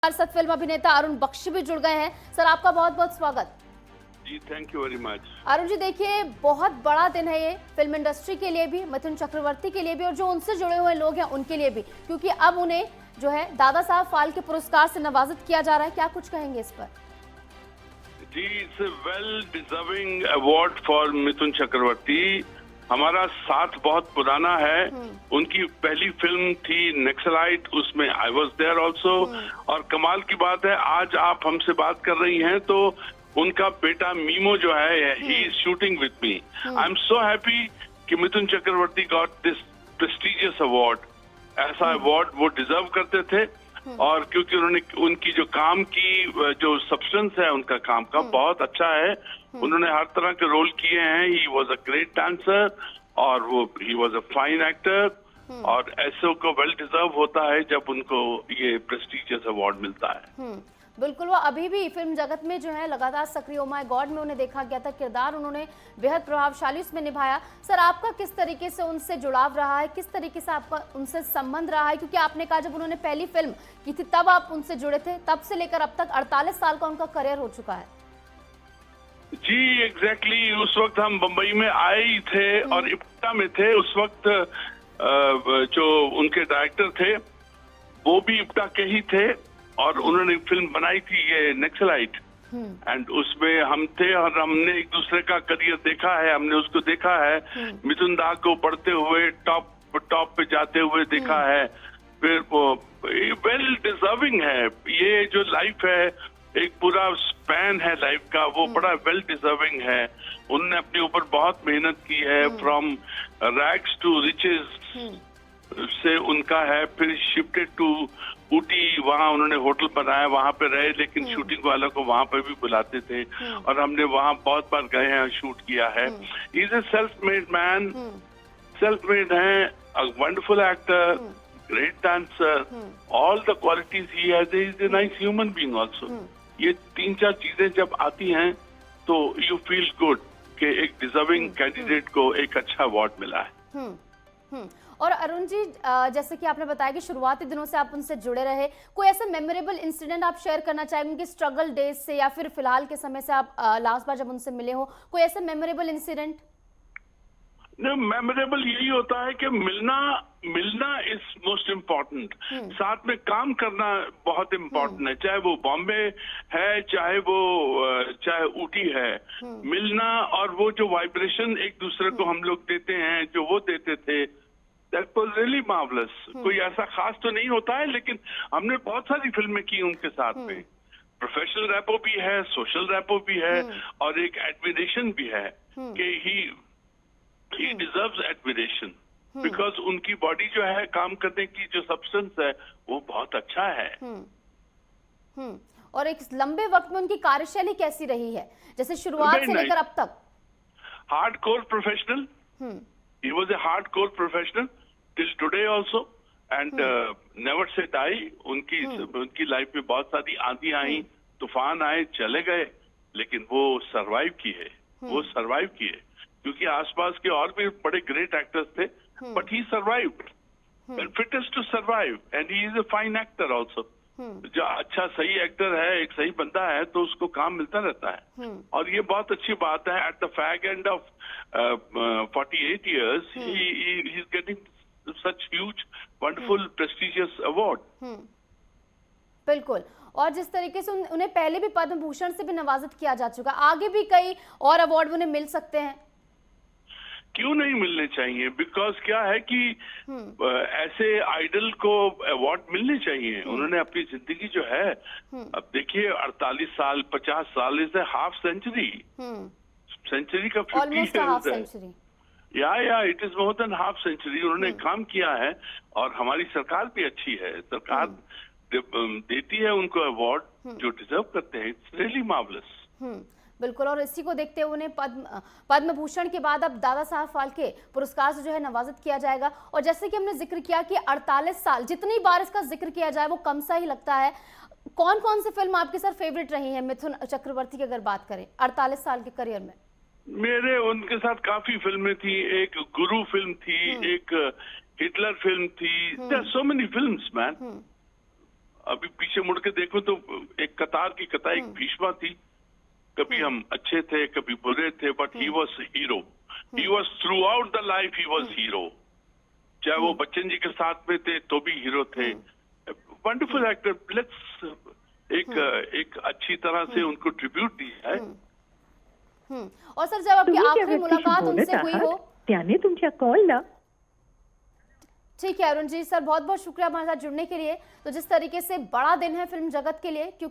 साथ फिल्म अभिनेता अरुण बख्शी भी जुड़ गए हैं। सर, आपका बहुत बहुत स्वागत। जी, thank you very much. Arun ji, देखिए, बहुत बड़ा दिन है ये फिल्म इंडस्ट्री के लिए भी, मिथुन चक्रवर्ती के लिए भी और जो उनसे जुड़े हुए लोग हैं उनके लिए भी, क्योंकि अब उन्हें जो है दादा साहब फाल्के पुरस्कार से नवाजित किया जा रहा है। क्या कुछ कहेंगे इस पर? जी, it's a well deserving award for Mithun Chakraborty. हमारा साथ बहुत पुराना है। उनकी पहली फिल्म थी नक्सलाइट, उसमें आई वाज देयर आल्सो। और कमाल की बात है, आज आप हमसे बात कर रही हैं तो उनका बेटा मीमो जो है, he is shooting with me. I am so happy कि Mithun Chakraborty got this prestigious award. ऐसा अवार्ड वो डिजर्व करते थे, और क्योंकि उन्होंने उनकी जो काम की जो सब्सटेंस है उनका काम का बहुत अच्छा है। उन्होंने हर तरह के रोल किए हैं। He was a great dancer और वो he was a fine actor, और ऐसे को वेल डिजर्व होता है जब उनको ये प्रेस्टिजियस अवार्ड मिलता है। बिल्कुल, वो अभी भी फिल्म जगत में जो है लगातार सक्रिय। ओ माय गॉड में उन्हें देखा गया था, किरदार उन्होंने बेहद प्रभावशाली उसमें निभाया। सर, आपका किस तरीके से उनसे जुड़ाव रहा है, किस तरीके से आपका उनसे संबंध रहा है? क्योंकि आपने कहा जब उन्होंने पहली फिल्म की थी तब आप उनसे जुड़े थे, तब से लेकर अब तक 48 साल का उनका करियर हो चुका है। जी, एग्जैक्टली। उस वक्त हम बंबई में आए ही थे और इप्टा में थे। उस वक्त जो उनके डायरेक्टर थे वो भी इप्टा के ही थे, और उन्होंने फिल्म बनाई थी ये नक्सलाइट, एंड उसमें हम थे और हमने एक दूसरे का करियर देखा है। हमने उसको देखा है मिथुन दा को बढ़ते हुए टॉप पे जाते हुए देखा है। फिर वो वेल डिजर्विंग है। ये जो लाइफ है, एक पूरा स्पैन है लाइफ का, वो बड़ा वेल डिजर्विंग है। उन्होंने अपने ऊपर बहुत मेहनत की है। फ्रॉम रैग्स टू रिचेस से उनका है। फिर शिफ्टेड टू ऊटी, वहाँ उन्होंने होटल बनाया, वहाँ पे रहे, लेकिन शूटिंग वालों को वहाँ पे भी बुलाते थे और हमने वहाँ बहुत बार गए हैं, शूट किया है। He is a self made man, self made है, a wonderful actor, great dancer, all the qualities he has. He is a nice human being also. ये 3-4 चीजें जब आती हैं तो यू फील गुड कि एक डिजर्विंग कैंडिडेट को एक अच्छा अवार्ड मिला है। और अरुण जी, जैसे कि आपने बताया कि शुरुआती दिनों से आप उनसे जुड़े रहे, कोई ऐसा मेमोरेबल इंसिडेंट आप शेयर करना चाहेंगे कि स्ट्रगल डेज से या फिर फिलहाल के समय से आप लास्ट बार जब उनसे मिले हो, कोई ऐसा मेमोरेबल इंसिडेंट? मेमोरेबल यही होता है कि मिलना इज मोस्ट इम्पोर्टेंट। साथ में काम करना बहुत इम्पोर्टेंट है, चाहे वो बॉम्बे है, चाहे ऊटी है। मिलना और वो जो वाइब्रेशन एक दूसरे को हम लोग देते हैं, जो वो देते थे, दैट वाज रियली मार्वलस। कोई ऐसा खास तो नहीं होता है, लेकिन हमने बहुत सारी फिल्में की उनके साथ में। प्रोफेशनल रैपो भी है, सोशल रैपो भी है, और एक एडमिरेशन भी है कि ही डिजर्व्स एडमिरेशन, बिकॉज उनकी बॉडी जो है, काम करने की जो सब्सटेंस है, वो बहुत अच्छा है। और एक लंबे वक्त में उनकी कार्यशैली कैसी रही है, जैसे शुरुआत से लेकर अब तक? Hardcore professional. He was a hardcore professional till today also, and never say die. उनकी लाइफ में बहुत सारी आंधी आई, तूफान आए, चले गए, लेकिन वो सरवाइव किए। वो सरवाइव किए क्योंकि आसपास के और भी बड़े ग्रेट एक्टर्स थे, but he survived, fittest to survive, and he is a fine actor also. जो अच्छा सही एक्टर है, एक सही बंदा है, तो उसको काम मिलता रहता है। और ये बहुत अच्छी बात है। At the fag end of 48 years, he is getting such huge, wonderful, prestigious award. बिल्कुल। और जिस तरीके से उन्हें पहले भी पद्म भूषण से भी नवाजित किया जा चुका, आगे भी कई और अवार्ड उन्हें मिल सकते हैं। क्यों नहीं मिलने चाहिए? बिकॉज क्या है कि ऐसे आइडल को अवार्ड मिलने चाहिए। उन्होंने अपनी जिंदगी जो है, अब देखिए, 48 साल, 50 साल, is a half century. Century का 50 years है। या it is more than half century. उन्होंने काम किया है, और हमारी सरकार भी अच्छी है। सरकार देती है उनको अवार्ड जो डिजर्व करते हैं। It's really marvellous. बिल्कुल। और इसी को देखते हुए उन्हें पद्म भूषण के बाद अब दादा साहब फाल्के पुरस्कार से जो है नवाजित किया जाएगा। और जैसे कि हमने जिक्र किया कि 48 साल, जितनी बार इसका जिक्र किया जाए वो कम सा ही लगता है। कौन कौन सी फिल्म आपके सर फेवरेट रही है मिथुन चक्रवर्ती की, अगर बात करें 48 साल के करियर में? मेरे उनके साथ काफी फिल्में थी। एक गुरु फिल्म थी, एक हिटलर फिल्म थी। There are so many films man. अभी पीछे मुड़ के देखो तो एक कतार की कतार एक भीष्मा थी। कभी हम अच्छे थे, कभी बुरे थे, but he was hero. He was through out the life he was hero. चाहे वो बच्चन जी के साथ में थे तो भी हीरो थे। Wonderful actor. लेट्स एक अच्छी तरह से उनको ट्रिब्यूट दिया है। और सर जब आपकी तुम्ही ज्या आखिरी व्यक्तीशी मुलाकात बोलत उनसे हुई आहात हो, त्याने तुमच्या कॉलला ठीक है अरुण जी, सर बहुत बहुत शुक्रिया हमारे साथ जुड़ने के लिए। तो जिस तरीके से बड़ा दिन है फिल्म जगत के लिए, क्योंकि